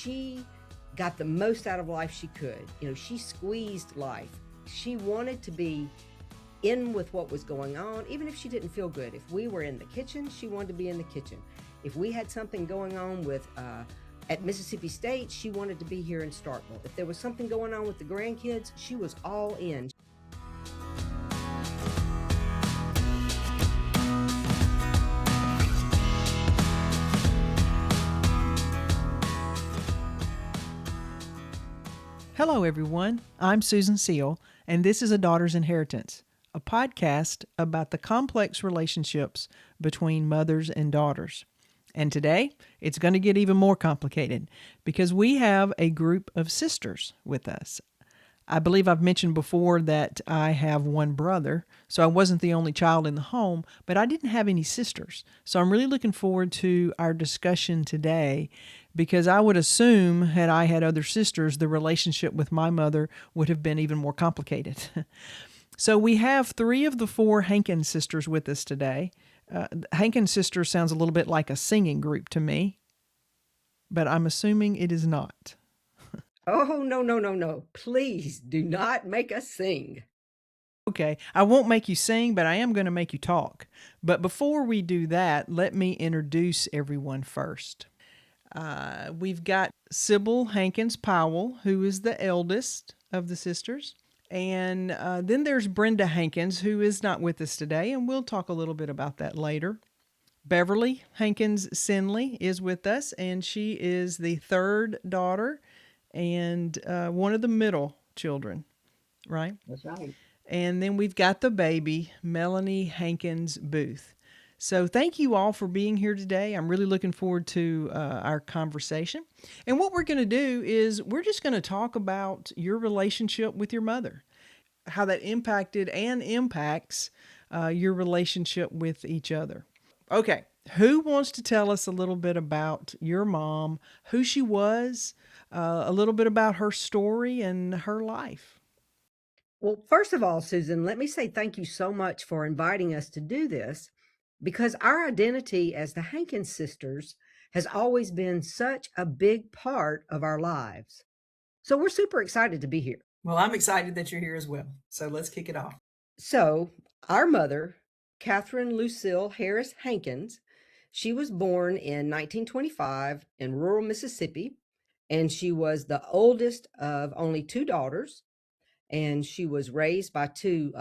she got the most out of life she could. She squeezed life. She wanted to be in with what was going on, even if she didn't feel good. If we were in the kitchen, she wanted to be in the kitchen. If we had something going on with at Mississippi State, she wanted to be here in Starkville. If there was something going on with the grandkids, she was all in. Hello, everyone. I'm Susan Seal, and this is A Daughter's Inheritance, a podcast about the complex relationships between mothers and daughters. And today, it's going to get even more complicated because we have a group of sisters with us. I believe I've mentioned before that I have one brother, so I wasn't the only child in the home, but I didn't have any sisters. So I'm really looking forward to our discussion today because I would assume had I had other sisters, the relationship with my mother would have been even more complicated. So we have 3 of the 4 Hankins sisters with us today. Hankins sisters sounds a little bit like a singing group to me, but I'm assuming it is not. Oh, no. Please do not make us sing. Okay, I won't make you sing, but I am going to make you talk. But before we do that, let me introduce everyone first. We've got Sybil Hankins Powell, who is the eldest of the sisters. And then there's Brenda Hankins, who is not with us today, and we'll talk a little bit about that later. Beverly Hankins Sinley is with us, and she is the 3rd daughter and one of the middle children, right? That's right. And then we've got the baby, Melanie Hankins Booth. So thank you all for being here today. I'm really looking forward to our conversation. And what we're going to do is we're just going to talk about your relationship with your mother, how that impacted and impacts your relationship with each other. Okay, who wants to tell us a little bit about your mom, who she was, a little bit about her story and her life? Well, first of all, Susan, let me say thank you so much for inviting us to do this because our identity as the Hankins sisters has always been such a big part of our lives. So we're super excited to be here. Well, I'm excited that you're here as well. So let's kick it off. So, our mother, Catherine Lucille Harris Hankins, she was born in 1925 in rural Mississippi, and she was the oldest of only 2 daughters. And she was raised by 2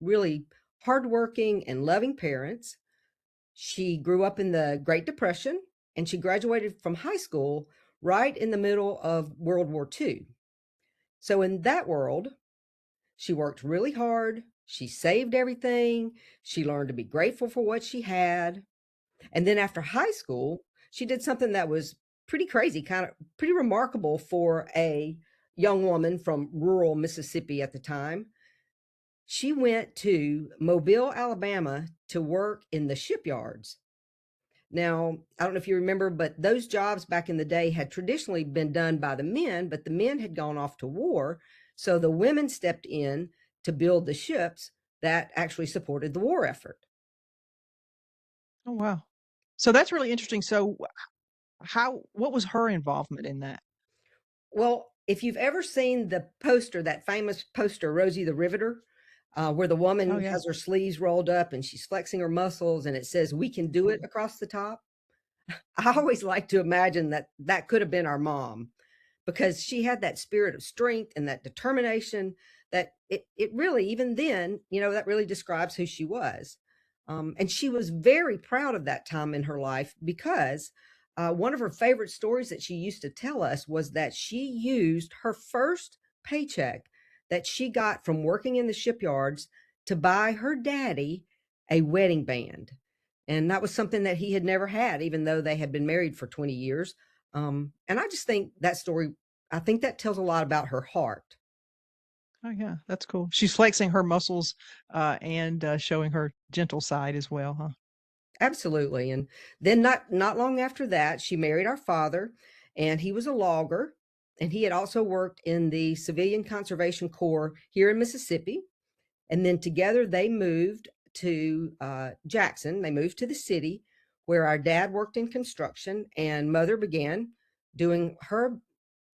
really hardworking and loving parents. She grew up in the Great Depression, and she graduated from high school right in the middle of World War II. So, in that world, she worked really hard. She saved everything. She learned to be grateful for what she had. And then after high school, she did something that was pretty crazy, kind of pretty remarkable for a young woman from rural Mississippi at the time. She went to Mobile, Alabama to work in the shipyards. Now, I don't know if you remember, but those jobs back in the day had traditionally been done by the men, but the men had gone off to war. So the women stepped in to build the ships that actually supported the war effort. Oh, wow. So that's really interesting. So what was her involvement in that? Well, if you've ever seen the poster, that famous poster, Rosie the Riveter, where the Oh, woman yeah. has her sleeves rolled up and she's flexing her muscles and it says, "We can do it" across the top. I always like to imagine that that could have been our mom because she had that spirit of strength and that determination that it really, even then, that really describes who she was. And she was very proud of that time in her life because one of her favorite stories that she used to tell us was that she used her first paycheck that she got from working in the shipyards to buy her daddy a wedding band. And that was something that he had never had, even though they had been married for 20 years. And I just think that story, I think that tells a lot about her heart. Oh, yeah. That's cool. She's flexing her muscles and showing her gentle side as well, huh? Absolutely. And then not long after that, she married our father, and he was a logger, and he had also worked in the Civilian Conservation Corps here in Mississippi. And then together they moved to Jackson. They moved to the city where our dad worked in construction and mother began doing her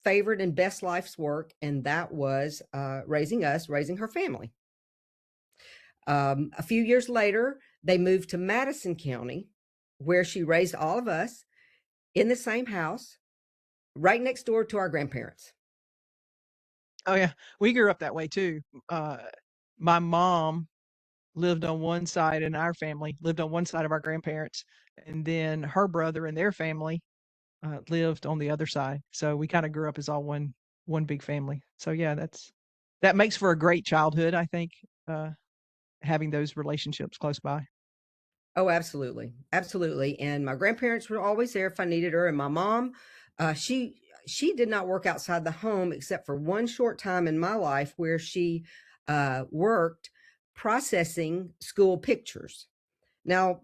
favorite and best life's work, and that was raising us, raising her family. A few years later, they moved to Madison County, where she raised all of us in the same house, right next door to our grandparents. Oh yeah, we grew up that way too. Uh, my mom lived on one side, and our family lived on one side of our grandparents, and then her brother and their family lived on the other side. So we kind of grew up as all one big family. So yeah, that makes for a great childhood, I think, uh, having those relationships close by. Oh, absolutely, absolutely. And my grandparents were always there if I needed her. And my mom, she did not work outside the home except for one short time in my life where she worked processing school pictures. Now,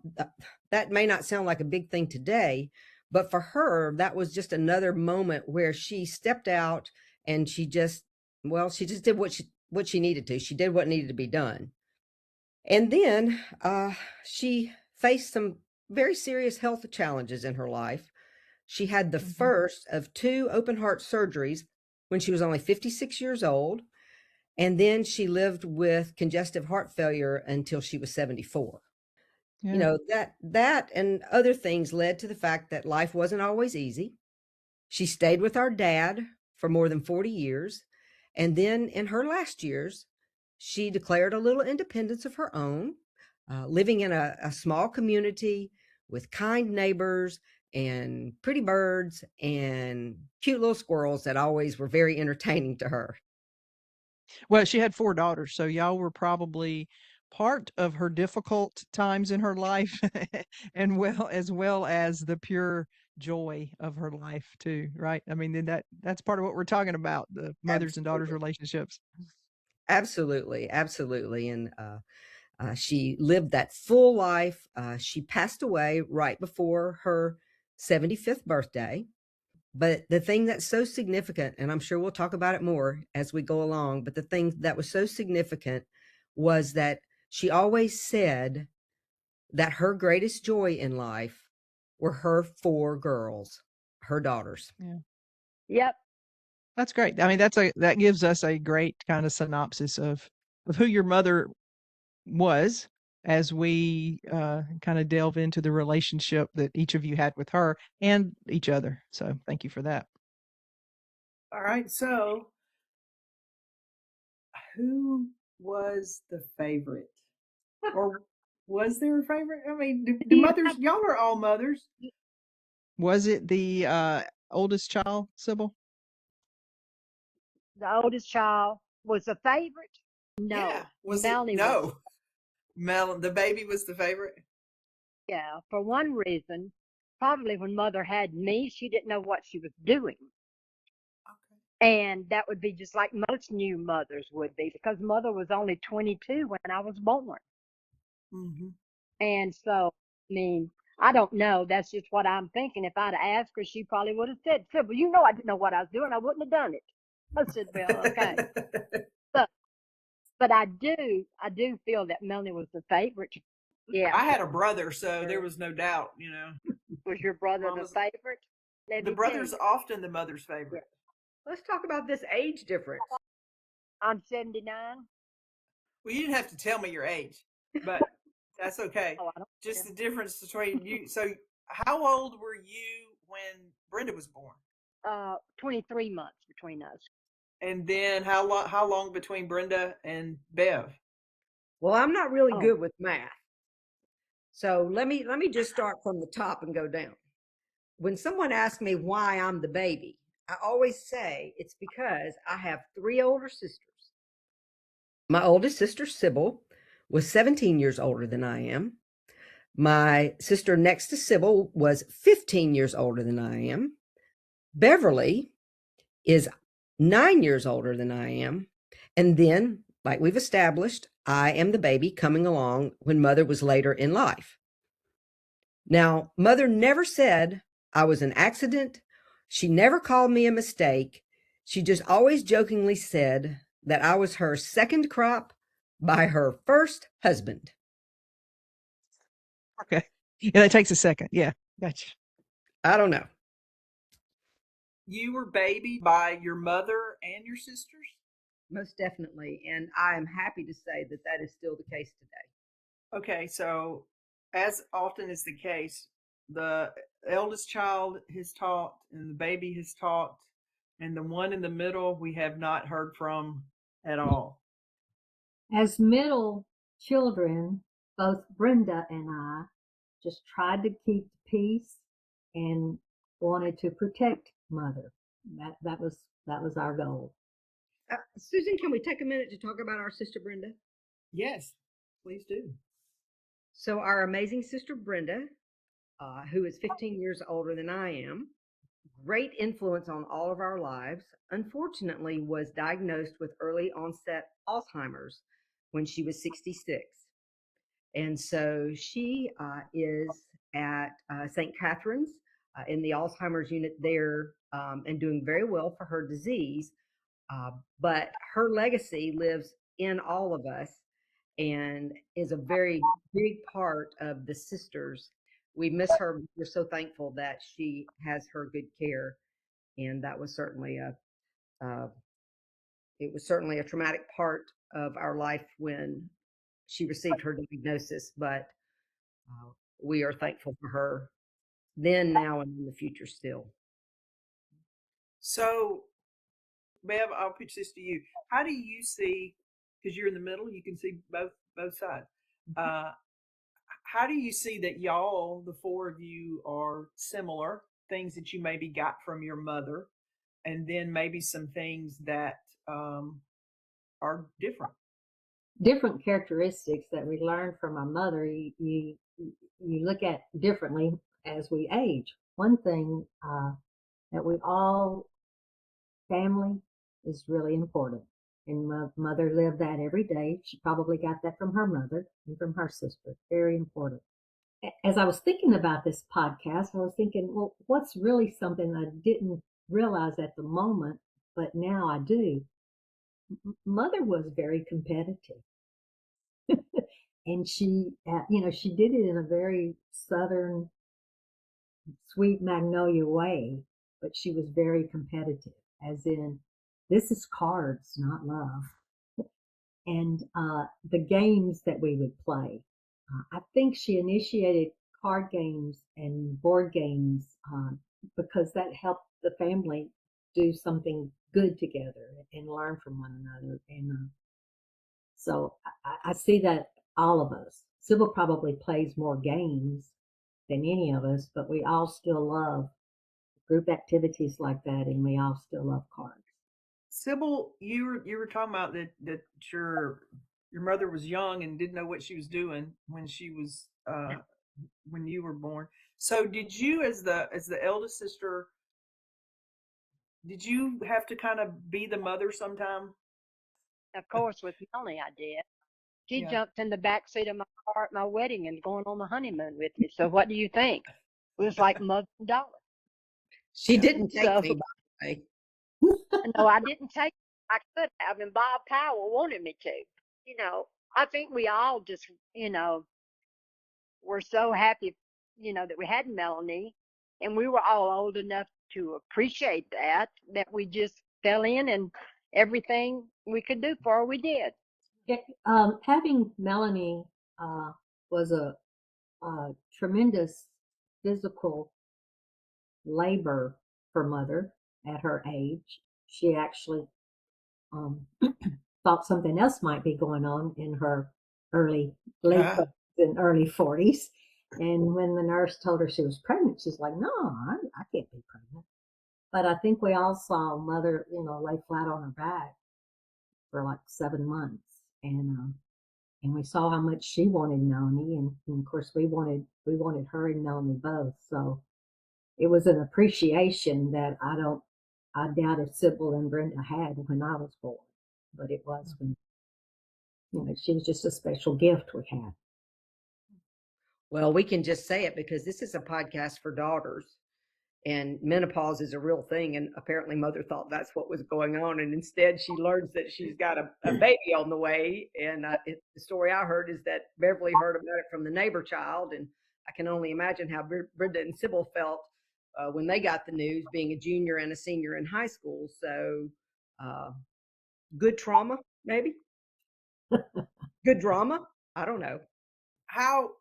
that may not sound like a big thing today, but for her, that was just another moment where she stepped out and she just did what she needed to. She did what needed to be done. And then she faced some very serious health challenges in her life. She had the Mhm. first of two open heart surgeries when she was only 56 years old. And then she lived with congestive heart failure until she was 74. You Yeah. know, that and other things led to the fact that life wasn't always easy. She stayed with our dad for more than 40 years. And then in her last years, she declared a little independence of her own, living in a small community with kind neighbors and pretty birds and cute little squirrels that always were very entertaining to her. Well, she had 4 daughters, so y'all were probably part of her difficult times in her life, and well as the pure joy of her life too, right? I mean, then that's part of what we're talking about, the mothers and daughters Absolutely. relationships. Absolutely. Absolutely. And she lived that full life. She passed away right before her 75th birthday. But the thing that's so significant, and I'm sure we'll talk about it more as we go along, but the thing that was so significant was that she always said that her greatest joy in life were her four girls, her daughters. Yeah. Yep. That's great. I mean, that gives us a great kind of synopsis of who your mother was as we kind of delve into the relationship that each of you had with her and each other. So thank you for that. All right. So, who was the favorite? Or was there a favorite? I mean, do You mothers, have y'all are all mothers. Was it the oldest child, Sybil? the oldest child was a favorite? Yeah. No, Was it? Melanie was. No. Mel, the baby was the favorite. Yeah, for one reason, probably when mother had me, she didn't know what she was doing. Okay. And that would be just like most new mothers would be because mother was only 22 when I was born. Mm-hmm. And so, I mean, I don't know. That's just what I'm thinking. If I'd asked her, she probably would have said, Sybil, you know I didn't know what I was doing. I wouldn't have done it. I said, well, okay. But but I do feel that Melanie was the favorite. Yeah. I had a brother, so there Sure. was no doubt, you know. Was your brother the Mama's favorite? Let the me tell brother's you. often the mother's Yeah. favorite. Let's talk about this age difference. I'm 79. Well, you didn't have to tell me your age, but that's okay. Oh, I don't Just care. the difference between you. So, how old were you when Brenda was born? 23 months between us. And then how long between Brenda and Bev? Well, I'm not really Oh, good with math. So let me just start from the top and go down. When someone asks me why I'm the baby, I always say it's because I have three older sisters. My oldest sister, Sybil, was 17 years older than I am. My sister next to Sybil was 15 years older than I am. Beverly is 9 years older than I am. And then, like we've established, I am the baby coming along when mother was later in life. Now, mother never said I was an accident. She never called me a mistake. She just always jokingly said that I was her second crop by her first husband. Okay. Yeah, that takes a second. Yeah. Gotcha. I don't know. you were babied by your mother and your sisters? Most definitely. And I am happy to say that that is still the case today. Okay, so as often is the case, the eldest child has talked and the baby has talked, and the one in the middle we have not heard from at all. As middle children, both Brenda and I just tried to keep the peace and wanted to protect mother. That was our goal. Susan, can we take a minute to talk about our sister Brenda? Yes, please do. So, our amazing sister Brenda, who is 15 years older than I am, great influence on all of our lives, unfortunately was diagnosed with early onset Alzheimer's when she was 66. And so she is at St. Catherine's in the Alzheimer's unit there and doing very well for her disease. But her legacy lives in all of us and is a very big part of the sisters. We miss her. We're so thankful that she has her good care, and that was certainly uh, it was certainly a traumatic part of our life when she received her diagnosis. But uh, we are thankful for her then, now, and in the future still. So, Bev, I'll pitch this to you. How do you see? Because you're in the middle, you can see both sides. How do you see that y'all, the four of you, are similar? Things that you maybe got from your mother, and then maybe some things that are different. Different characteristics that we learned from our mother, you look at differently as we age. One thing that we all, family is really important. And my mother lived that every day. She probably got that from her mother and from her sister. Very important. As I was thinking about this podcast, I was thinking, well, what's really something I didn't realize at the moment, but now I do? Mother was very competitive. And she did it in a very southern, sweet magnolia way, but she was very competitive, as in, this is cards, not love. And the games that we would play. I think she initiated card games and board games because that helped the family do something good together and learn from one another. And so I see that all of us. Sybil probably plays more games than any of us, but we all still love group activities like that, and we all still love cards. Sybil, you were talking about that your mother was young and didn't know what she was doing when she was when you were born. So did you, as the eldest sister, did you have to kind of be the mother sometime? Of course, with Melanie, I did. She Yeah. jumped in the back seat of my car at my wedding and going on the honeymoon with me. So what do you think? It was like mother and daughter. She didn't take So me, by the way. no, I didn't take. I could have, and Bob Powell wanted me to. You know, I think we all just, were so happy, that we had Melanie, and we were all old enough to appreciate that we just fell in, and everything we could do for her, we did. Yeah, having Melanie was a tremendous physical labor for mother at her age. She actually um, thought something else might be going on in her late Ah. 30s and early 40s. And when the nurse told her she was pregnant, she's like, no, I can't be pregnant. But I think we all saw mother, lay flat on her back for like 7 months. And we saw how much she wanted Melanie. And of course we wanted her and Melanie both. So it was an appreciation that I doubt if Sybil and Brenda had when I was born. But it was when, she was just a special gift we had. Well, we can just say it because this is a podcast for daughters, and menopause is a real thing. And apparently, mother thought that's what was going on, and instead, she learns that she's got a baby on the way. And the story I heard is that Beverly heard about it from the neighbor child, and I can only imagine how Brenda and Sybil felt when they got the news, being a junior and a senior in high school. So, uh, good trauma, maybe good drama. I don't know. How,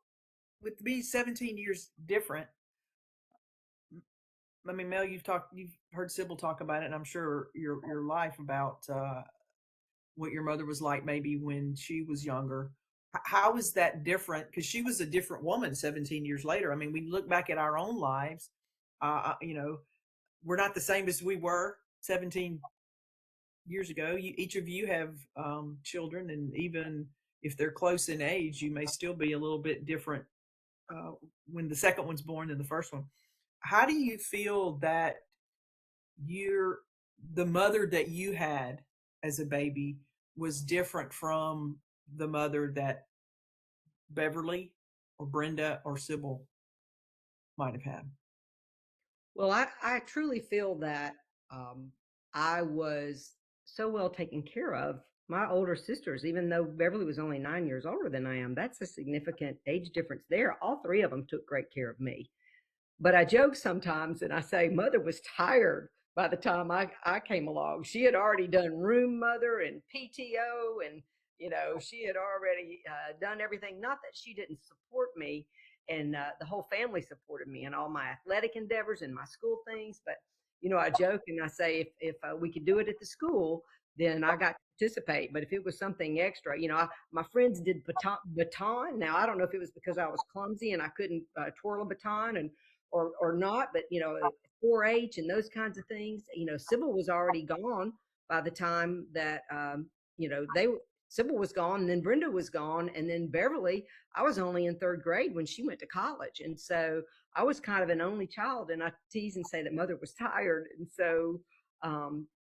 with me 17 years different, I mean, Mel, you've heard Sybil talk about it, and I'm sure your life about what your mother was like maybe when she was younger. How is that different? Because she was a different woman 17 years later. I mean, we look back at our own lives. You know, we're not the same as we were 17 years ago. Each of you have children, and even if they're close in age, you may still be a little bit different uh, when the second one's born than the first one. How do you feel that you're the mother that you had as a baby was different from the mother that Beverly or Brenda or Sybil might have had? Well, I truly feel that um, I was so well taken care of. My older sisters, even though Beverly was only 9 years older than I am, that's a significant age difference there. All three of them took great care of me. But I joke sometimes and I say, Mother was tired by the time I came along. She had already done room mother and PTO, and, she had already done everything. Not that she didn't support me, and the whole family supported me in all my athletic endeavors and my school things. But, I joke and I say, if we could do it at the school, then I got to participate. But if it was something extra, my friends did baton. Now, I don't know if it was because I was clumsy and I couldn't twirl a baton, or not, but 4-H and those kinds of things. Sybil was already gone by the time that they Sybil was gone, and then Brenda was gone, and then Beverly. I was only in third grade when she went to college, and so I was kind of an only child. And I tease and say that Mother was tired, and so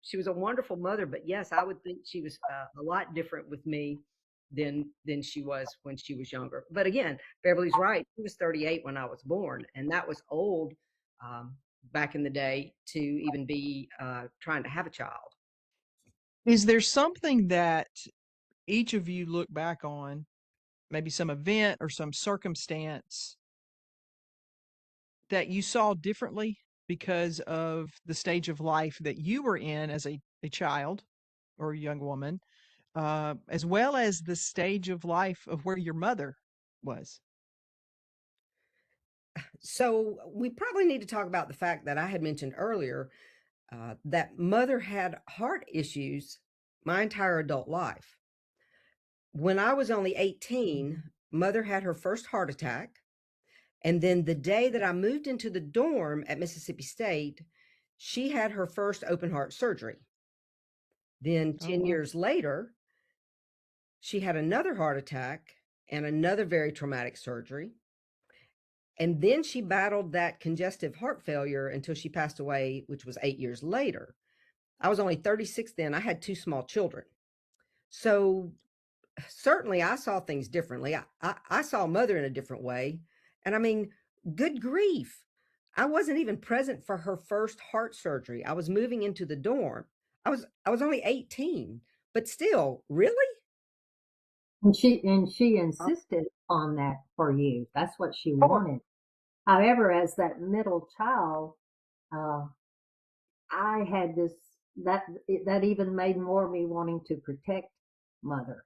she was a wonderful mother. But yes, I would think she was a lot different with me than she was when she was younger. But again, Beverly's right. She was 38 when I was born, and that was old um, back in the day to even be trying to have a child. Is there something that each of you look back on, maybe some event or some circumstance that you saw differently because of the stage of life that you were in as a child or a young woman, as well as the stage of life of where your mother was? So we probably need to talk about the fact that I had mentioned earlier that Mother had heart issues my entire adult life. When I was only 18, Mother had her first heart attack. And then the day that I moved into the dorm at Mississippi State, she had her first open heart surgery. Then Oh, 10 wow. years later, she had another heart attack and another very traumatic surgery. And then she battled that congestive heart failure until she passed away, which was 8 years later. I was only 36 then. I had two small children. So certainly I saw things differently. I saw Mother in a different way. And I mean, good grief. I wasn't even present for her first heart surgery. I was moving into the dorm. I was only 18, but still, really? And she insisted on that for you. That's what she wanted. However, as that middle child, uh, I had this that even made more me wanting to protect Mother.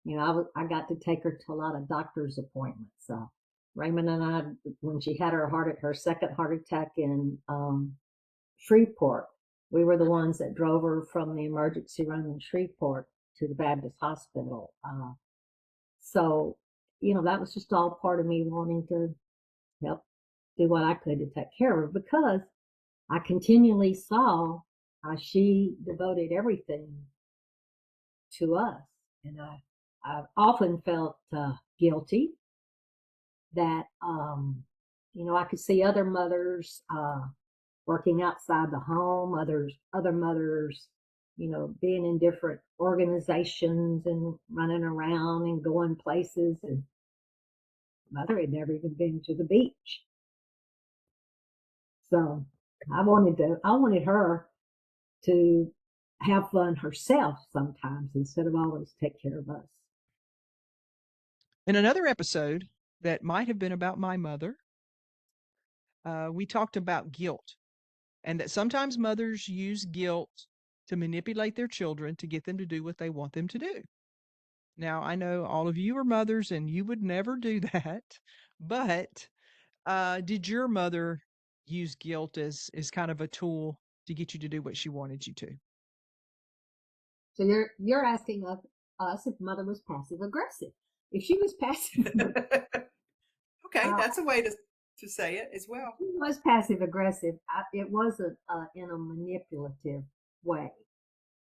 I got to take her to a lot of doctor's appointments. Raymond and I, when she had her second heart attack in Shreveport, we were the ones that drove her from the emergency room in Shreveport to the Baptist Hospital. So, that was just all part of me wanting to help do what I could to take care of her, because I continually saw how she devoted everything to us. And I've often felt guilty that, I could see other mothers working outside the home, other mothers, being in different organizations and running around and going places. And Mother had never even been to the beach. So I wanted her to have fun herself sometimes instead of always take care of us. In another episode that might have been about my mother, we talked about guilt and that sometimes mothers use guilt to manipulate their children to get them to do what they want them to do. Now, I know all of you are mothers and you would never do that, but did your mother use guilt as kind of a tool to get you to do what she wanted you to? So you're asking us if mother was passive aggressive. If she was passive, Okay, that's a way to say it as well. she was passive aggressive. It wasn't in a manipulative way.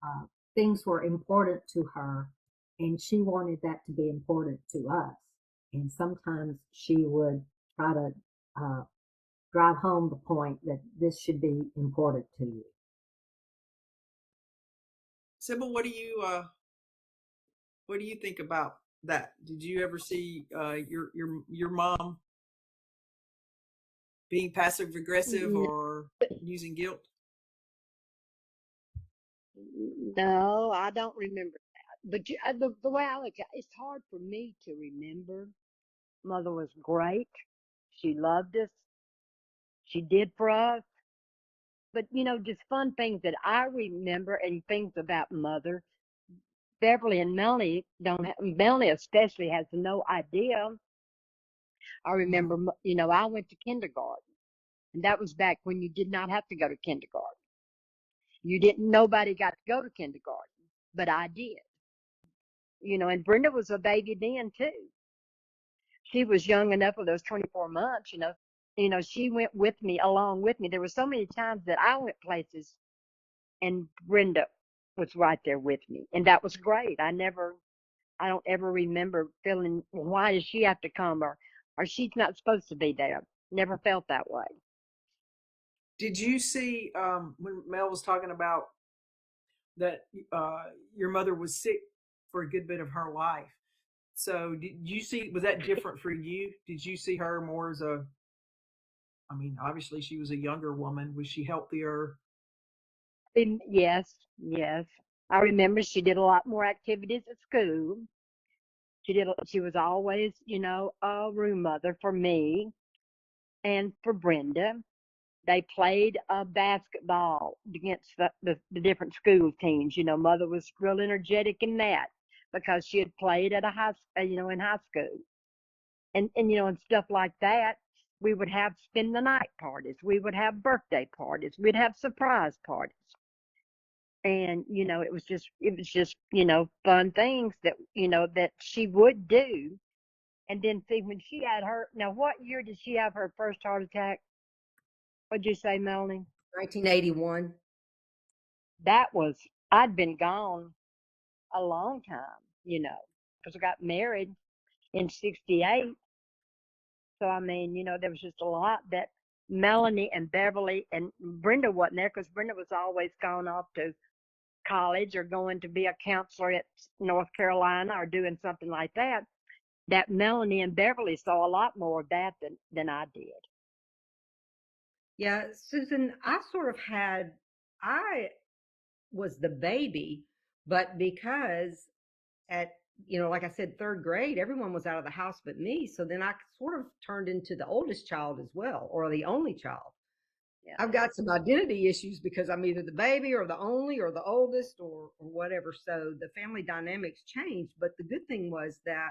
Uh, Things were important to her, and she wanted that to be important to us. And sometimes she would try to uh, drive home the point that this should be important to you. Sybil, what do you think about that? Did you ever see your mom being passive aggressive or using guilt? No, I don't remember that. But the way I look at it, it's hard for me to remember. Mother was great. She loved us. She did for us. But, just fun things that I remember and things about mother. Beverly and Melanie don't have, Melanie especially has no idea. I remember, I went to kindergarten, and that was back when you did not have to go to kindergarten. Nobody got to go to kindergarten, but I did. And Brenda was a baby then too. She was young enough for those 24 months, she went with me, along with me. There were so many times that I went places and Brenda was right there with me. And that was great. I don't ever remember feeling, well, why does she have to come or she's not supposed to be there. Never felt that way. Did you see when Mel was talking about that your mother was sick for a good bit of her life? So did you see, was that different for you? Did you see her more as I mean, obviously she was a younger woman. Was she healthier? Yes, yes. I remember she did a lot more activities at school. She was always, a room mother for me and for Brenda. They played basketball against the different school teams. Mother was real energetic in that because she had played at in high school, and stuff like that. We would have spend the night parties. We would have birthday parties. We'd have surprise parties, and it was just fun things that she would do. And then see when she had her. Now, what year did she have her first heart attack? What'd you say, Melanie? 1981. That was, I'd been gone a long time, because I got married in 68. So, I mean, there was just a lot that Melanie and Beverly and Brenda wasn't there because Brenda was always gone off to college or going to be a counselor at North Carolina or doing something like that. That Melanie and Beverly saw a lot more of that than I did. Yeah, Susan, I was the baby, but because at, like I said, third grade, everyone was out of the house but me. So then I sort of turned into the oldest child as well, or the only child. Yeah. I've got some identity issues because I'm either the baby or the only or the oldest or whatever. So the family dynamics changed. But the good thing was that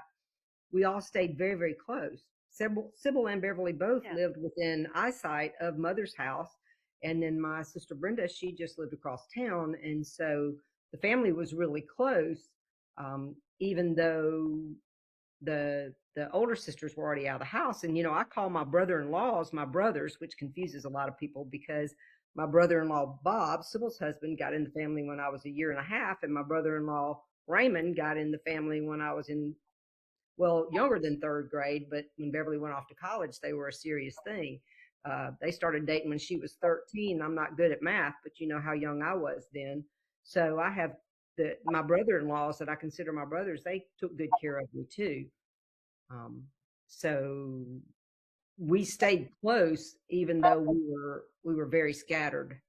we all stayed very, very close. Sybil and Beverly both lived within eyesight of mother's house. And then my sister Brenda, she just lived across town. And so the family was really close, even though the older sisters were already out of the house. And I call my brother-in-laws my brothers, which confuses a lot of people because my brother-in-law Bob, Sybil's husband, got in the family when I was a year and a half, and my brother-in-law Raymond got in the family when I was younger than third grade. But when Beverly went off to college, they were a serious thing. They started dating when she was 13. I'm not good at math, but you know how young I was then. So I have my brother-in-laws that I consider my brothers. They took good care of me too. So we stayed close, even though we were very scattered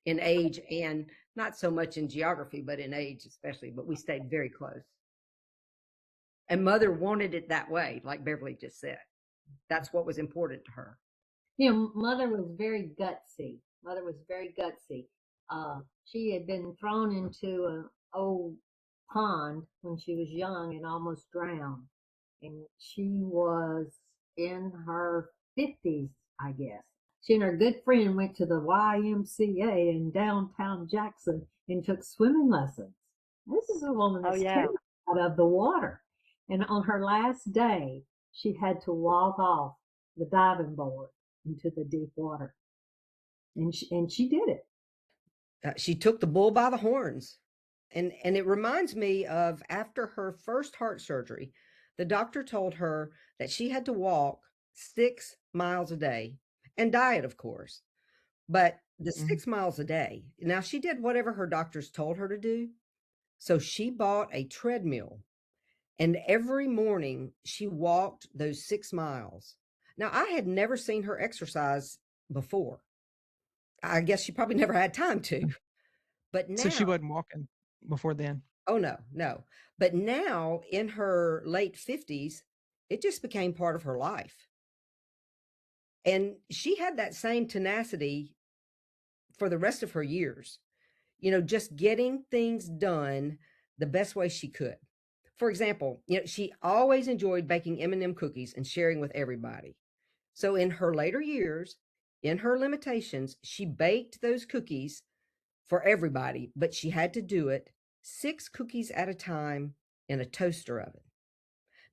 in age and not so much in geography, but in age especially. But we stayed very close. And mother wanted it that way, like Beverly just said. That's what was important to her. Mother was very gutsy. Mother was very gutsy. She had been thrown into an old pond when she was young and almost drowned. And she was in her 50s, I guess. She and her good friend went to the YMCA in downtown Jackson and took swimming lessons. This is a woman Oh that's yeah. terrified of the water. And on her last day, she had to walk off the diving board into the deep water. And she did it. She took the bull by the horns. And it reminds me of after her first heart surgery, the doctor told her that she had to walk 6 miles a day and diet, of course. But the Mhm. 6 miles a day, now she did whatever her doctors told her to do. So she bought a treadmill and every morning she walked those 6 miles. Now, I had never seen her exercise before. I guess she probably never had time to. But So she now, wasn't walking before then. oh no, no. But now in her late 50s, it just became part of her life. And she had that same tenacity for the rest of her years, just getting things done the best way she could. For example, she always enjoyed baking M&M cookies and sharing with everybody. So in her later years, in her limitations, she baked those cookies for everybody, but she had to do it 6 cookies at a time in a toaster oven.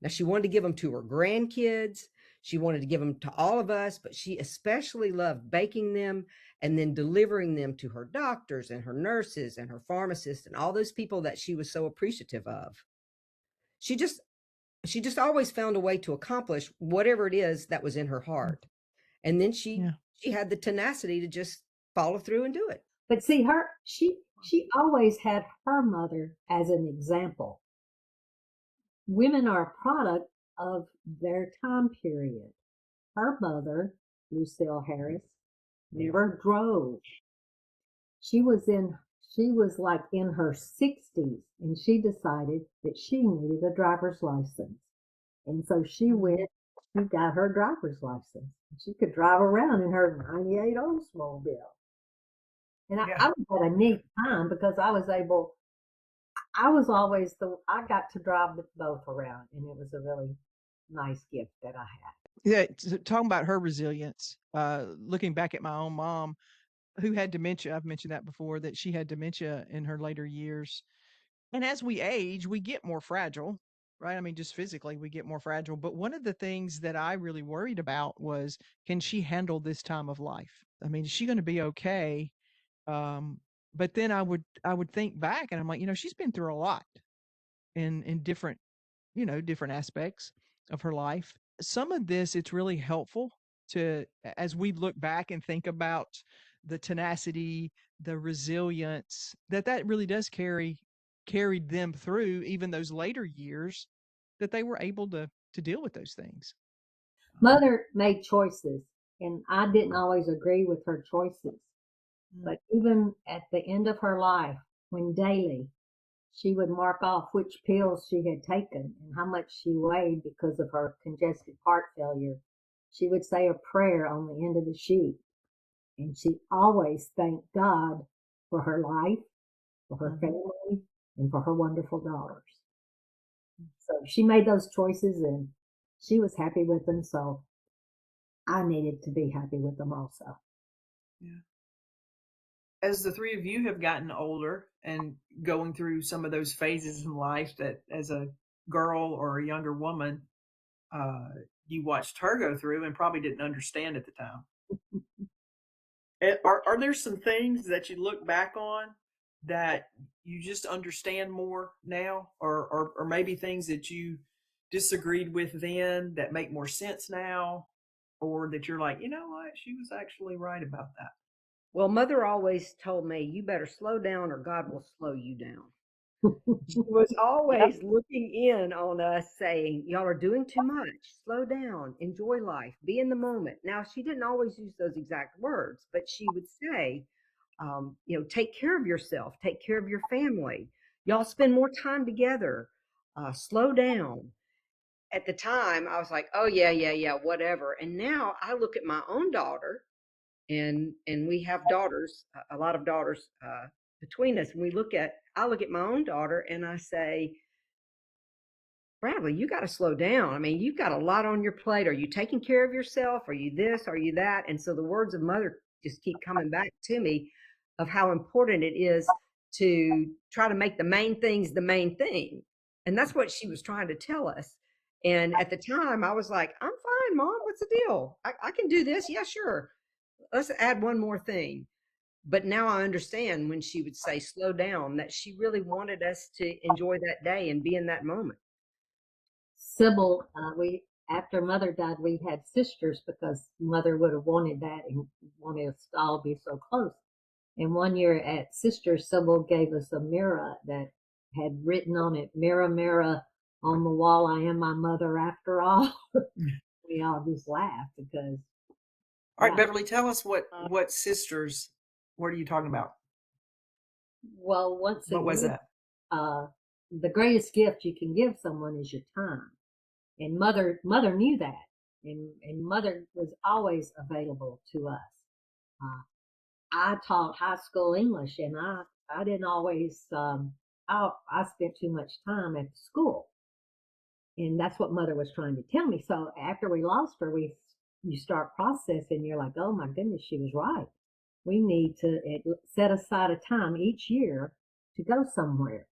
Now, she wanted to give them to her grandkids. She wanted to give them to all of us, but she especially loved baking them and then delivering them to her doctors and her nurses and her pharmacists and all those people that she was so appreciative of. She just she just always found a way to accomplish whatever it is that was in her heart. And then she Yeah. she had the tenacity to just follow through and do it. But see, she always had her mother as an example. Women are a product of their time period. Her mother, Lucille Harris, never drove. She was in she was like in her 60s and she decided that she needed a driver's license. And so she went, she got her driver's license. She could drive around in her 98 Oldsmobile. And I, Yeah. I had a neat time because I was always I got to drive both around and it was a really nice gift that I had. Yeah, talking about her resilience, looking back at my own mom who had dementia, I've mentioned that before, that she had dementia in her later years. And as we age, we get more fragile, right? I mean, just physically, we get more fragile. But one of the things that I really worried about was, can she handle this time of life? I mean, is she going to be okay? Um, but then I would think back and I'm like, she's been through a lot in different, different aspects of her life. Some of this, it's really helpful to, as we look back and think about the tenacity, the resilience, that really does carried them through even those later years, that they were able to deal with those things. Mother made choices and I didn't always agree with her choices. Mm. But even at the end of her life, when daily she would mark off which pills she had taken and how much she weighed because of her congestive heart failure, she would say a prayer on the end of the sheet. And she always thanked God for her life, for her Mhm. family, and for her wonderful daughters. So she made those choices and she was happy with them. So I needed to be happy with them also. Yeah. As the three of you have gotten older and going through some of those phases in life that as a girl or a younger woman, uh, you watched her go through and probably didn't understand at the time. Are there some things that you look back on that you just understand more now, or maybe things that you disagreed with then that make more sense now, or that you're like, you know what, she was actually right about that. Well, mother always told me, you better slow down or God will slow you down. She was Yep. always looking in on us saying, y'all are doing too much. Slow down, enjoy life, be in the moment. Now, she didn't always use those exact words, but she would say, take care of yourself, take care of your family. Y'all spend more time together, slow down. at the time I was like, oh yeah, whatever. And now I look at my own daughter, and we have daughters, a lot of daughters between us. And I look at my own daughter and I say, Bradley, you got to slow down. I mean, you've got a lot on your plate. Are you taking care of yourself? Are you this? Are you that? And so the words of mother just keep coming back to me of how important it is to try to make the main things the main thing. And that's what she was trying to tell us. And at the time, I was like, I'm fine, Mom. What's the deal? I can do this. Yeah, sure. Let's add one more thing. But now I understand when she would say, slow down, that she really wanted us to enjoy that day and be in that moment. Sybil, we after mother died, we had sisters because mother would have wanted that and wanted us to all be so close. And one year at sisters, Sybil gave us a mirror that had written on it, "Mirror, mirror on the wall, I am my mother after all." We all just laughed because. All right, Yeah. Beverly, tell us what sisters. What are you talking about? Well, once What was again, that? the greatest gift you can give someone is your time. And mother knew that, and mother was always available to us. Uh, I taught high school English, and I didn't always I spent too much time at the school, and that's what mother was trying to tell me. So after we lost her, you start processing. You're like, oh my goodness, she was right. We need to set aside a time each year to go somewhere.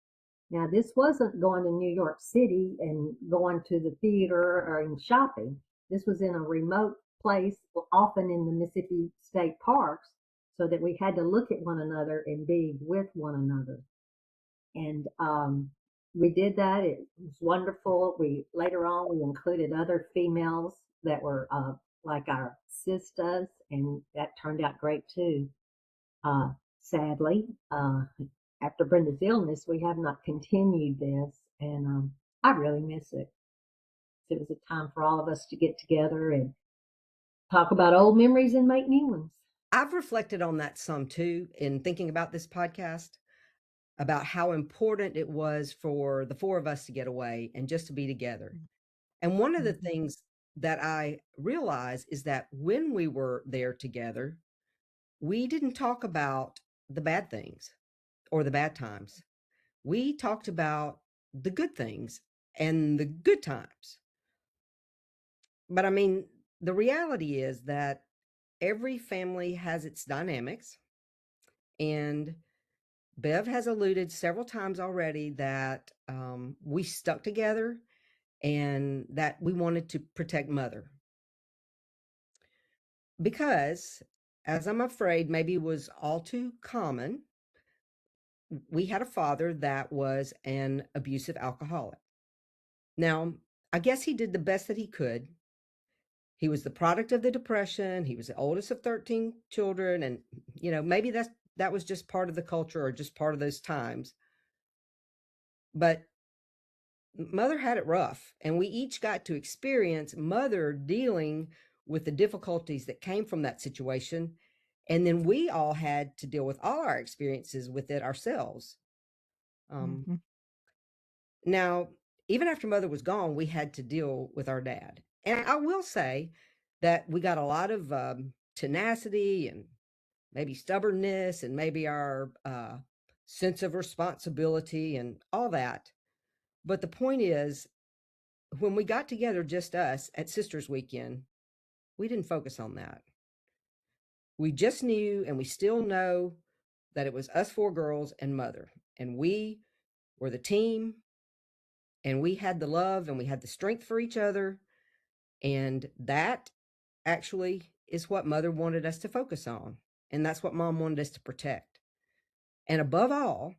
Now, this wasn't going to New York City and going to the theater or in shopping. This was in a remote place, often in the Mississippi state parks, so that we had to look at one another and be with one another. And we did that. It was wonderful. Later on we included other females that were like our sisters, and that turned out great too. Sadly, after Brenda's illness, we have not continued this, and I really miss it. It was a time for all of us to get together and talk about old memories and make new ones. I've reflected on that some too in thinking about this podcast, about how important it was for the four of us to get away and just to be together. And one of the things that I realize is that when we were there together, we didn't talk about the bad things or the bad times. We talked about the good things and the good times. But I mean, the reality is that every family has its dynamics. And Bev has alluded several times already that we stuck together and that we wanted to protect mother. Because, as I'm afraid maybe was all too common, we had a father that was an abusive alcoholic. Now, I guess he did the best that he could. He was the product of the Depression. He was the oldest of 13 children. And, maybe that was just part of the culture or just part of those times. But mother had it rough, and we each got to experience mother dealing with the difficulties that came from that situation. And then we all had to deal with all our experiences with it ourselves. Now, even after mother was gone, we had to deal with our dad. And I will say that we got a lot of tenacity and maybe stubbornness and maybe our sense of responsibility and all that. But the point is, when we got together, just us at Sisters Weekend, we didn't focus on that. We just knew, and we still know, that it was us four girls and mother. And we were the team, and we had the love and we had the strength for each other. And that actually is what mother wanted us to focus on. And that's what mom wanted us to protect. And above all,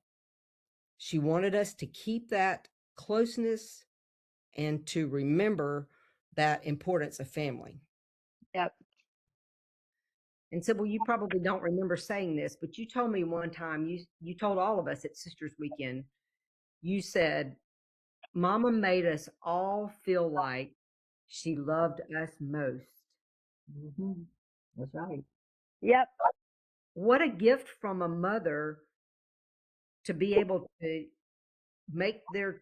she wanted us to keep that closeness and to remember that importance of family. Yep. And Sybil, you probably don't remember saying this, but you told me one time, you told all of us at Sisters Weekend, you said, Mama made us all feel like she loved us most. Mm-hmm. That's right. Yep. What a gift from a mother to be able to make their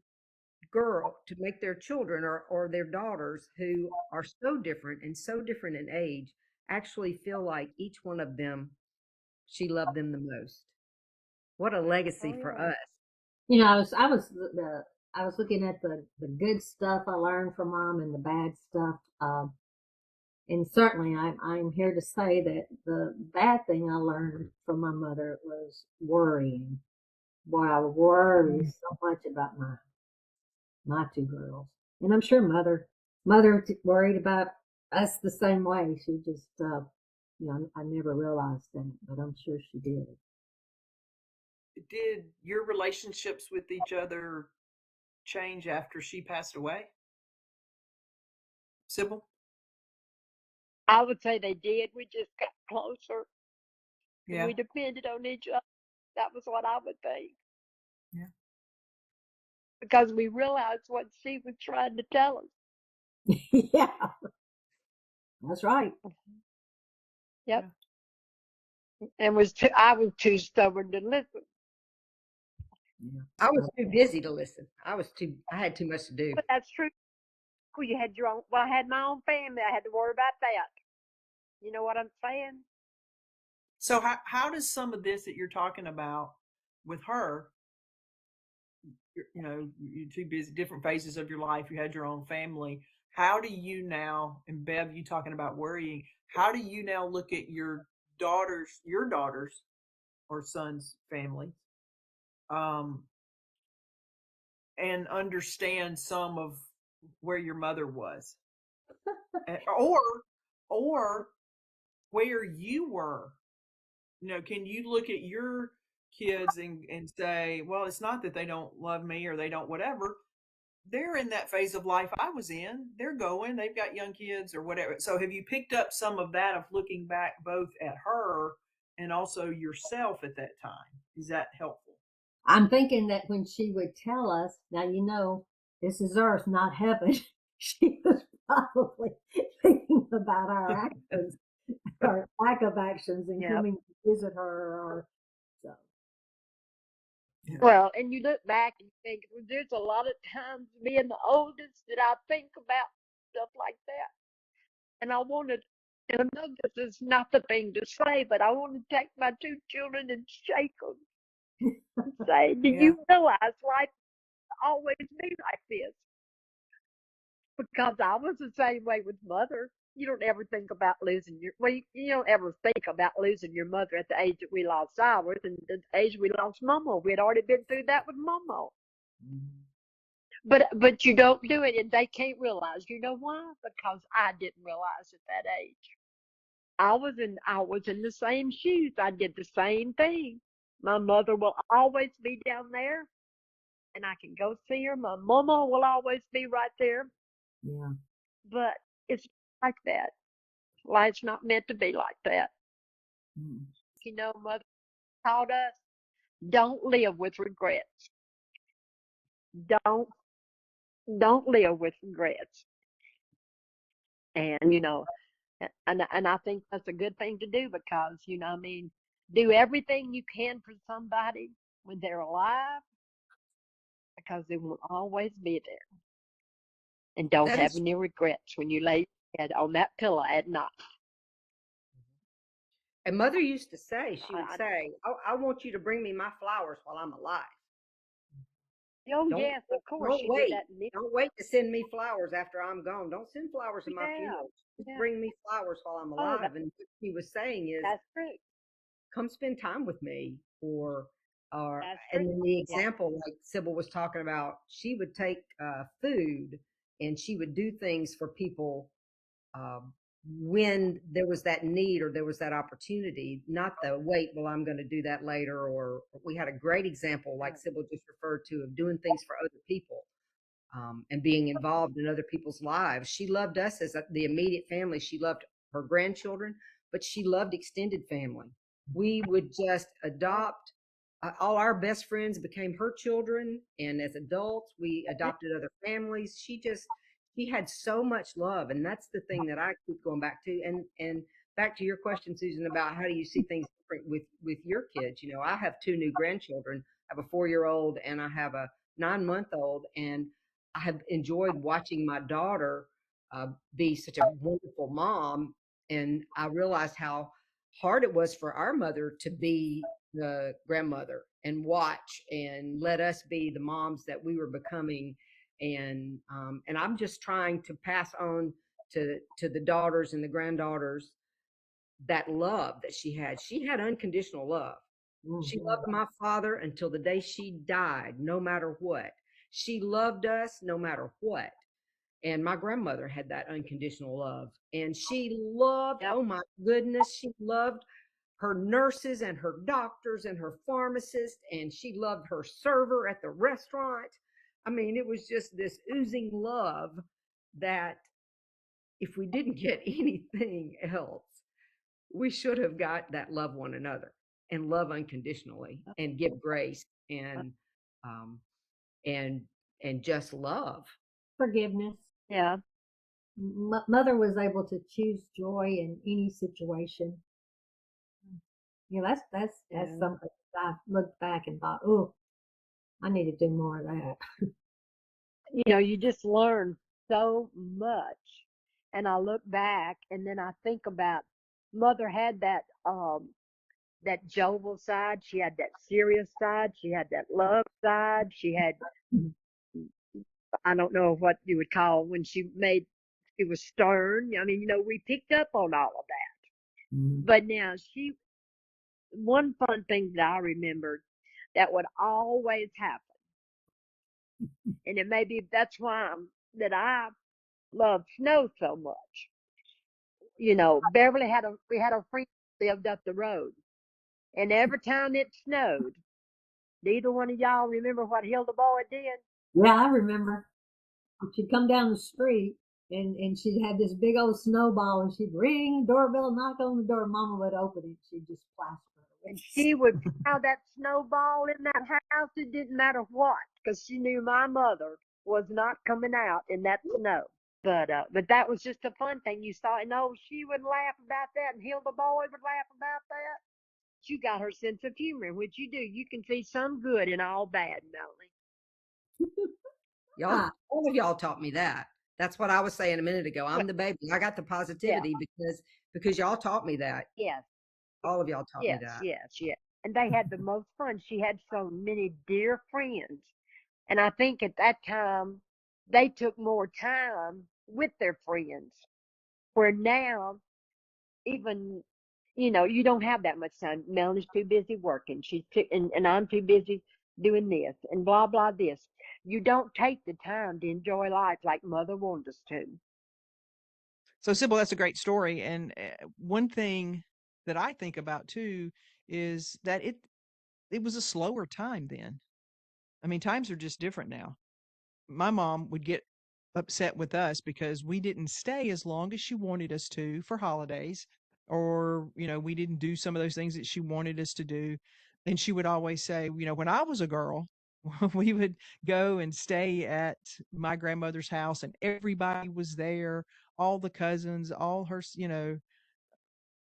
to make their children or their daughters who are so different and so different in age actually feel like each one of them, she loved them the most. What a legacy Oh for yeah. us. You know, I was looking at the good stuff I learned from mom and the bad stuff. And certainly, I'm here to say that the bad thing I learned from my mother was worrying. Boy, I worry so much about my two girls, and I'm sure mother worried about us the same way. She just, I never realized that, but I'm sure she did. Did your relationships with each other change after she passed away, Sybil? I would say they did. We just got closer and Yeah. we depended on each other. That was what I would think. Yeah. Because we realized what she was trying to tell us. Yeah, that's right. Yep. Yeah. And I was too stubborn to listen. Yeah. I was too busy to listen. I had too much to do. But that's true. Well, you had your own. Well, I had my own family. I had to worry about that. You know what I'm saying? So how does some of this that you're talking about with her, you're too busy, different phases of your life, you had your own family. How do you now, and Bev, you talking about worrying, how do you now look at your daughters or sons' family, um, and understand some of where your mother was, or where you were? Can you look at your kids and say, well, it's not that they don't love me or they don't whatever. They're in that phase of life I was in. They're going, they've got young kids or whatever. So have you picked up some of that of looking back both at her and also yourself at that time? Is that helpful? I'm thinking that when she would tell us, now this is earth, not heaven, she was probably thinking about our actions, our lack of actions, and Yep. coming to visit her. Or so. Yeah. Well, and you look back and you think, well, there's a lot of times being the oldest that I think about stuff like that. And I wanted, and I know this is not the thing to say, but I want to take my two children and shake them and say, do Yeah. you realize life will always be like this? Because I was the same way with mother. You don't ever think about losing you don't ever think about losing your mother at the age that we lost ours and the age we lost Mama. We had already been through that with Mama. Mhm. But you don't do it, and they can't realize. You know why? Because I didn't realize at that age. I was in the same shoes. I did the same thing. My mother will always be down there, and I can go see her. My mama will always be right there. Yeah. But it's like that. Life's not meant to be like that. Mm. Mother taught us don't live with regrets. Don't don't live with regrets. And and I think that's a good thing to do because I mean, do everything you can for somebody when they're alive because they will always be there. And don't That have is, any regrets when you lay your head on that pillow at night. and mother used to say, she would I, say, I want you to bring me my flowers while I'm alive. oh Don't yes, of course don't she did wait. that. To me. Don't wait to send me flowers after I'm gone. Don't send flowers at my Yeah, funeral. Just yeah. bring me flowers while I'm Oh, alive. And what she was saying is, that's true. come spend time with me, or That's true. and then the Yeah. example like Sybil was talking about, she would take food and she would do things for people um, when there was that need or there was that opportunity, not the wait, well, I'm going to do that later. Or we had a great example, like Right. Sybil just referred to, of doing things for other people, and being involved in other people's lives. She loved us as the immediate family. She loved her grandchildren, but she loved extended family. We would just Oh, adopt. All our best friends became her children, and as adults, we yeah. adopted other families. She had so much love, and that's the thing that I keep going back to. And back to your question, Susan, about how do you see things different with your kids? I have two new grandchildren. I have a 4-year-old and I have a 9-month old, and I have enjoyed watching my daughter be such a wonderful mom, and I realized how hard it was for our mother to be the grandmother and watch and let us be the moms that we were becoming. And I'm just trying to pass on to the daughters and the granddaughters that love that she had. She had unconditional love. She Mhm. loved my father until the day she died, no matter what. She loved us no matter what. And my grandmother had that unconditional love. And she loved, Yep. oh my goodness, she loved her nurses and her doctors and her pharmacist. And she loved her server at the restaurant. I mean, it was just this oozing love that if we didn't get anything else, we should have got that love one another and love unconditionally and give grace um and and just love. Forgiveness. Yeah. Mother was able to choose joy in any situation. Yeah, that's Yeah. something I've looked back and thought, oh, I need to do more of that. You just learn so much. And I look back and then I think about mother had that jovial side, she had that serious side, she had that love side, she had I don't know what you would call when she was stern. I mean, we picked up on all of that. Mhm. But now one fun thing that I remembered that would always happen, and it may be that's why that I love snow so much. Beverly we had a friend that lived up the road, and every time it snowed, neither one of y'all remember what Hilda Boyd did? Yeah, I remember. She'd come down the street and she'd have this big old snowball and she'd ring the doorbell, knock on the door. Mama would open it. She'd just plaster her with And she would pile that snowball in that house. It didn't matter what, because she knew my mother was not coming out in that snow. But that was just a fun thing. You saw, and she would laugh about that, and Hilda Boyd would laugh about that. You got her sense of humor, which you do. You can see some good in all bad, Melanie. Y'all, ah, all of y'all taught me that. That's what I was saying a minute ago. Well, I'm the baby. I got the yeah, positivity because y'all taught me that. yes, All of y'all taught me yes, that. yes, yes. And they had the most fun. She had so many dear friends. And I think at that time, they took more time with their friends. Where now, even, you don't have that much time. Melanie's too busy working. And I'm too busy doing this and blah, blah, this. You don't take the time to enjoy life like Mother wanted us to. So, Sybil, that's a great story. And one thing that I think about too is that it was a slower time then. I mean, times are just different now. My mom would get upset with us because we didn't stay as long as she wanted us to for holidays, or we didn't do some of those things that she wanted us to do. And she would always say, when I was a girl, we would go and stay at my grandmother's house and everybody was there, all the cousins, all her,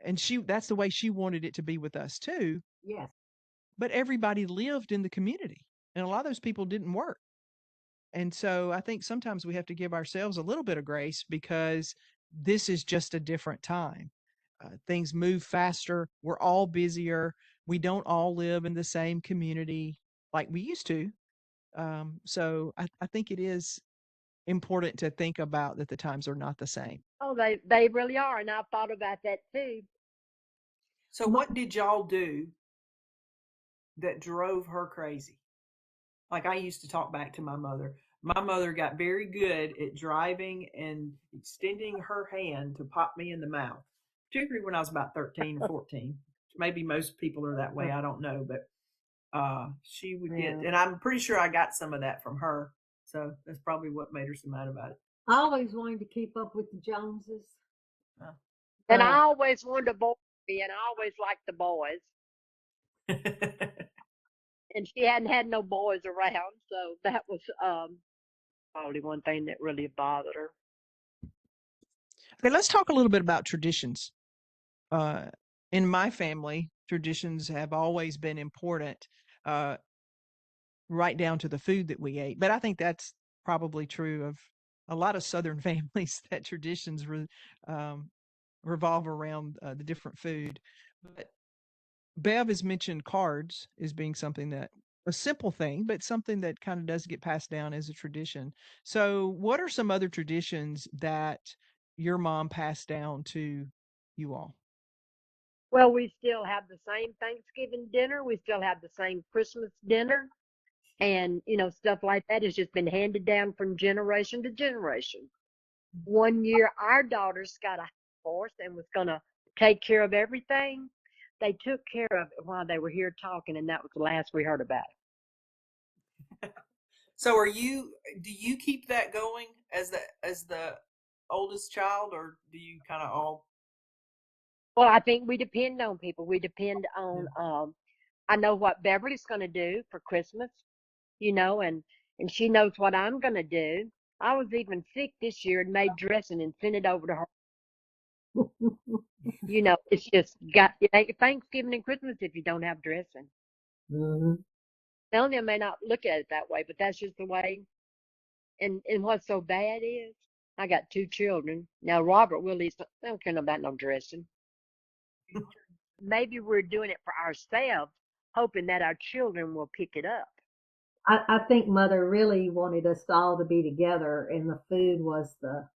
and that's the way she wanted it to be with us too. yes. But everybody lived in the community, and a lot of those people didn't work. And so I think sometimes we have to give ourselves a little bit of grace because this is just a different time. Things move faster. We're all busier. We don't all live in the same community like we used to. So I think it is important to think about that the times are not the same. Oh, they really are. And I've thought about that too. So what did y'all do that drove her crazy? Like I used to talk back to my mother. My mother got very good at driving and extending her hand to pop me in the mouth, particularly when I was about 13 or 14. Maybe most people are that way. I don't know, but she would get, Yeah. and I'm pretty sure I got some of that from her. So that's probably what made her so mad about I always wanted to keep up with the Joneses. And I Uh, always wanted a boy, and I always liked the boys. it. And she hadn't had no boys around, so that was probably one thing that really bothered her. Okay, let's talk a little bit about traditions. Uh, in my family, traditions have always been important, uh, right down to the food that we ate. But I think that's probably true of a lot of Southern families that revolve around the different food. But Bev has mentioned cards as being something that a simple thing, but something that kind of does get passed down as a tradition. So, what are some other traditions that your mom passed down to you all? Well, we still have the same Thanksgiving dinner. We still have the same Christmas dinner. And, stuff like that has just been handed down from generation to generation. One year, our daughters got a horse and was going to take care of everything. They took care of it while they were here talking, and that was the last we heard about it. So do you keep that going as the oldest child, or do you kind of all? Well, I think we depend on people. We depend on, Yeah. I know what Beverly's going to do for Christmas, and she knows what I'm going to do. I was even sick this year and made dressing and sent it over to her. It's just it ain't Thanksgiving and Christmas if you don't have dressing. Mhm. Melanie may not look at it that way, but that's just the way. And what's so bad is I got 2 children. Now Robert Willie's I don't care about no dressing. Maybe we're doing it for ourselves, hoping that our children will pick it up. I think Mother really wanted us all to be together, and the food was the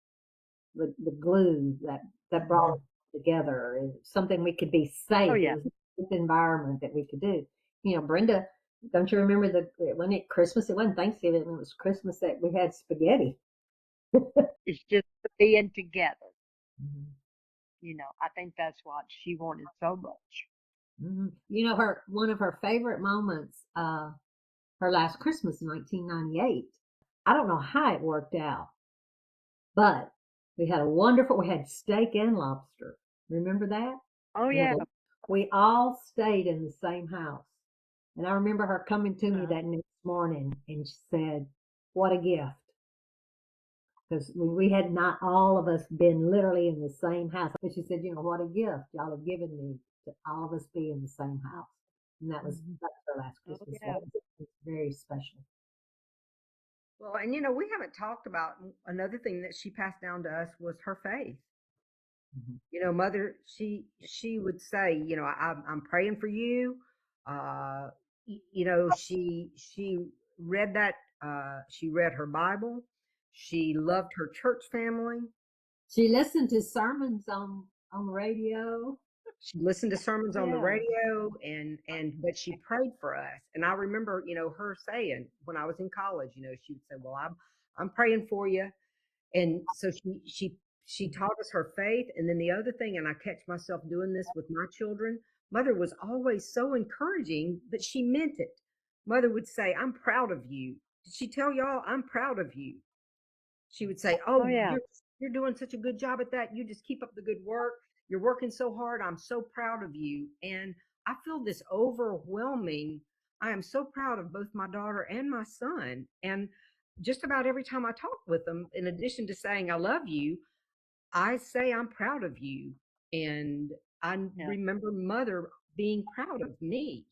glue that brought Mhm. us together. And something we could be Oh safe. It yeah, was this environment that we could do. Brenda, don't you remember when it Christmas? It wasn't Thanksgiving. It was Christmas that we had spaghetti. it's just being together. Mhm. I think that's what she wanted so much. Her one of her favorite moments, her last Christmas in 1998. I don't know how it worked out, but we had steak and lobster. Remember that? Oh And yeah, we all stayed in the same house. And I remember her coming to me uh-huh. that next morning and she said, "What a gift." Because we had not all of us been literally in the same house. But she said, "What a gift y'all have given me to all of us be in the same house." And Mhm. that was her last Oh Christmas. yeah. It's very special. Well, and we haven't talked about another thing that she passed down to us was her faith. Mhm. Mother, she would say, I'm praying for you. Uh, she read that. She read her Bible. She loved her church family. She listened to sermons on the radio. She listened to sermons on the Yeah. radio, but she prayed for us. And I remember, her saying when I was in college, she would say, "Well, I'm praying for you." And so she taught us her faith. And then the other thing, and I catch myself doing this with my children, Mother was always so encouraging, but she meant it. Mother would say, "I'm proud of you." Did she tell y'all, "I'm proud of you"? She would say, Oh "Oh, yeah. you're doing such a good job at that. You just keep up the good work. You're working so hard. I'm so proud of you." And I feel this overwhelming. I am so proud of both my daughter and my son. And just about every time I talk with them, in addition to saying I love you, I say I'm proud of you. And I Yeah. remember Mother being proud of me.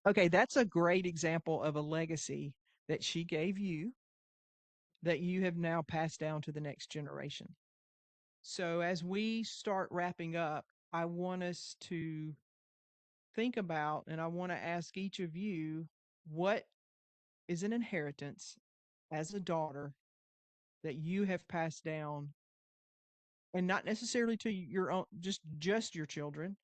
Okay, that's a great example of a legacy that she gave you that you have now passed down to the next generation. So, as we start wrapping up, I want us to think about and I want to ask each of you what is an inheritance as a daughter that you have passed down and not necessarily to your own just your children,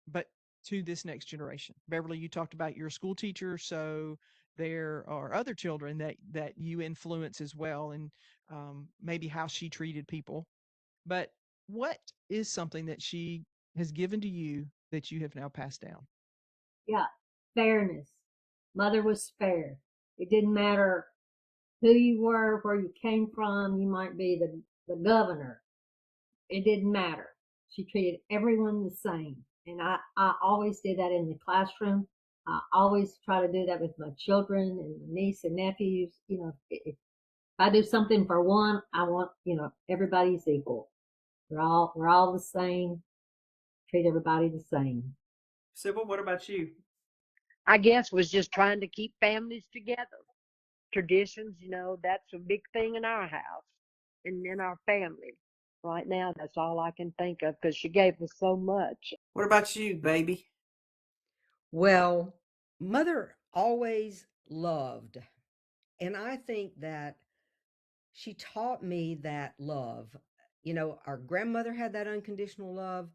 but to this next generation. Beverly, you talked about your school teacher, so there are other children that you influence as well, and maybe how she treated people. But what is something that she has given to you that you have now passed down? Yeah, fairness. Mother was fair. It didn't matter who you were, where you came from. You might be the governor. It didn't matter. She treated everyone the same. And I always did that in the classroom. I always try to do that with my children and my niece and nephews. If I do something for one, I want, everybody's equal. We're all the same. Treat everybody the same. Sybil, what about you? I guess was just trying to keep families together. traditions, that's a big thing in our house and in our family. Right now, that's all I can think of because she gave us so much. What about you, baby? Well, mother always loved. And I think that she taught me that love. Our grandmother had that unconditional love,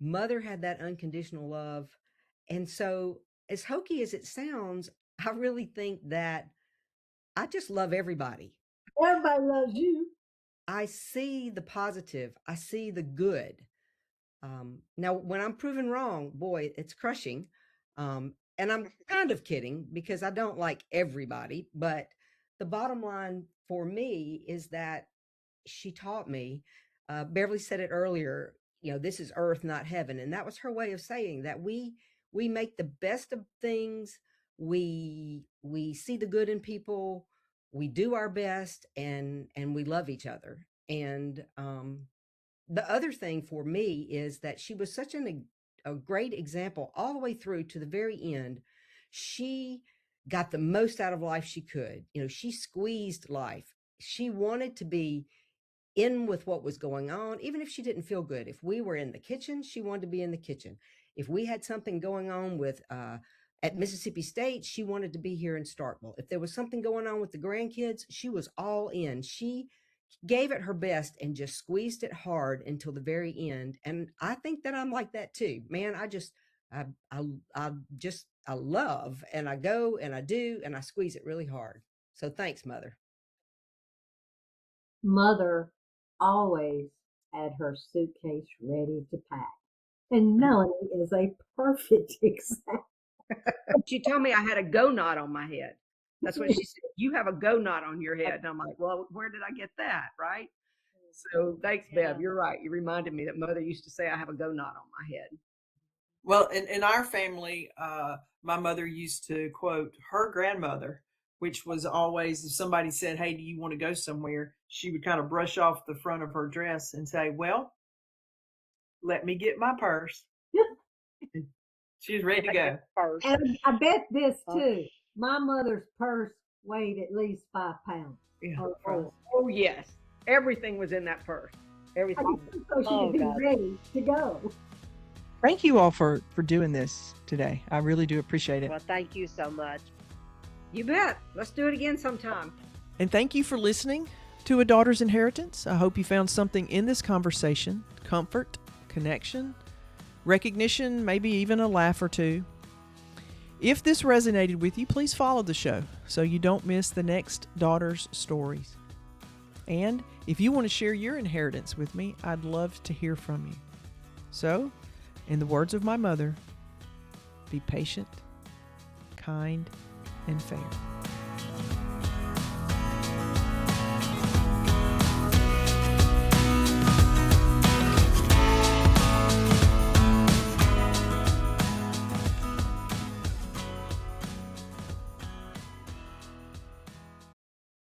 mother had that unconditional love. And so, as hokey as it sounds, I really think that I just love everybody. Everybody loves you. I see the positive, I see the good. Now, when I'm proven wrong, boy, it's crushing. And I'm kind of kidding because I don't like everybody. But the bottom line for me is that she taught me. Beverly said it earlier. This is earth, not heaven, and that was her way of saying that we make the best of things. We see the good in people. We do our best, and we love each other. And the other thing for me is that she was such a great example all the way through to the very end. She got the most out of life she could. She squeezed life. She wanted to be in with what was going on, even if she didn't feel good. If we were in the kitchen, she wanted to be in the kitchen. If we had something going on with at Mississippi State, she wanted to be here in Starkville. If there was something going on with the grandkids, she was all in. She gave it her best and just squeezed it hard until the very end. And I think that I'm like that too, man. I I love, and I go and I do and I squeeze it really hard. So thanks, mother. Mother always had her suitcase ready to pack. And Melanie is a perfect example. She told me I had a go knot on my head. That's what she said. You have a go knot on your head. And I'm like, well, where did I get that? Right. So thanks, Bev. You're right. You reminded me that mother used to say I have a go knot on my head. Well, in our family, my mother used to quote her grandmother, which was always if somebody said, "Hey, do you want to go somewhere?" She would kind of brush off the front of her dress and say, "Well, let me get my purse." And she was ready to go. First. And I bet this too. My mother's purse weighed at least 5 pounds. Yeah. Oh yes. Everything was in that purse. Everything. So she could be God. ready to go. Thank you all for doing this today. I really do appreciate it. Well, thank you so much. You bet. Let's do it again sometime. And thank you for listening to A Daughter's Inheritance. I hope you found something in this conversation: comfort, connection, recognition, maybe even a laugh or two. If this resonated with you, please follow the show so you don't miss the next Daughter's Stories. And if you want to share your inheritance with me, I'd love to hear from you. So, in the words of my mother, be patient, kind, and fair.